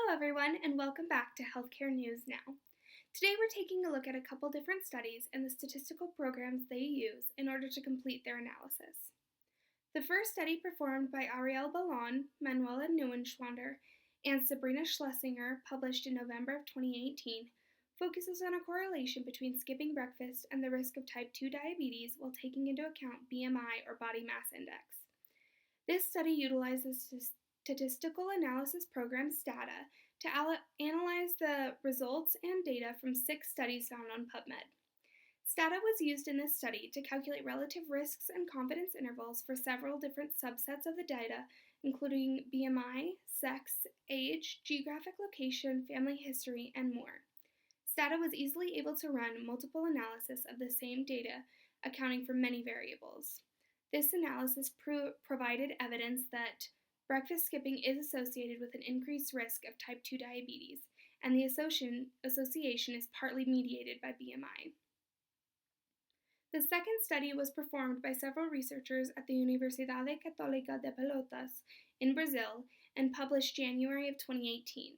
Hello everyone, and welcome back to Healthcare News Now. Today we're taking a look at a couple different studies and the statistical programs they use in order to complete their analysis. The first study, performed by Ariel Ballon, Manuela Neuenschwander, and Sabrina Schlesinger, published in November of 2018, focuses on a correlation between skipping breakfast and the risk of type 2 diabetes while taking into account BMI or body mass index. This study utilizes statistical analysis program STATA to analyze the results and data from 6 studies found on PubMed. STATA was used in this study to calculate relative risks and confidence intervals for several different subsets of the data, including BMI, sex, age, geographic location, family history, and more. STATA was easily able to run multiple analyses of the same data, accounting for many variables. This analysis provided evidence that breakfast skipping is associated with an increased risk of type 2 diabetes, and the association is partly mediated by BMI. The second study was performed by several researchers at the Universidade Católica de Pelotas in Brazil and published January of 2018.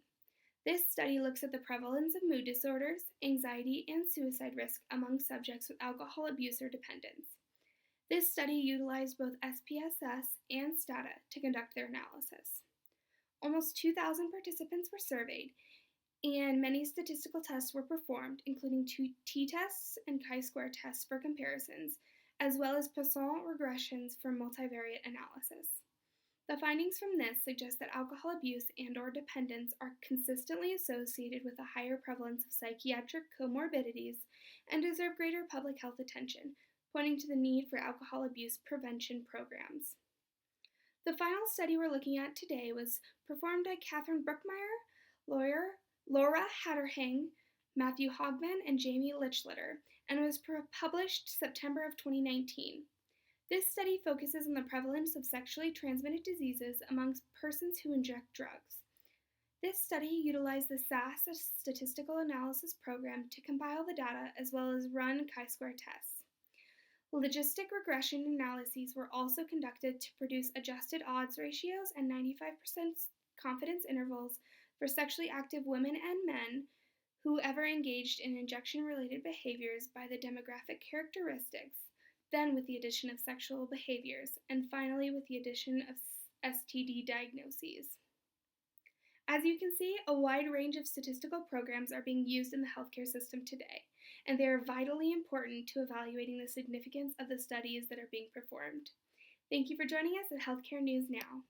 This study looks at the prevalence of mood disorders, anxiety, and suicide risk among subjects with alcohol abuse or dependence. This study utilized both SPSS and STATA to conduct their analysis. Almost 2,000 participants were surveyed, and many statistical tests were performed, including t-tests and chi-square tests for comparisons, as well as Poisson regressions for multivariate analysis. The findings from this suggest that alcohol abuse and/or dependence are consistently associated with a higher prevalence of psychiatric comorbidities and deserve greater public health attention, pointing to the need for alcohol abuse prevention programs. The final study we're looking at today was performed by Catherine Brookmeyer, Laura Hatterhang, Matthew Hogman, and Jamie Lichlitter, and was published September of 2019. This study focuses on the prevalence of sexually transmitted diseases amongst persons who inject drugs. This study utilized the SAS statistical analysis program to compile the data as well as run chi-square tests. Logistic regression analyses were also conducted to produce adjusted odds ratios and 95% confidence intervals for sexually active women and men who ever engaged in injection-related behaviors by the demographic characteristics, then with the addition of sexual behaviors, and finally with the addition of STD diagnoses. As you can see, a wide range of statistical programs are being used in the healthcare system today, and they are vitally important to evaluating the significance of the studies that are being performed. Thank you for joining us at Healthcare News Now.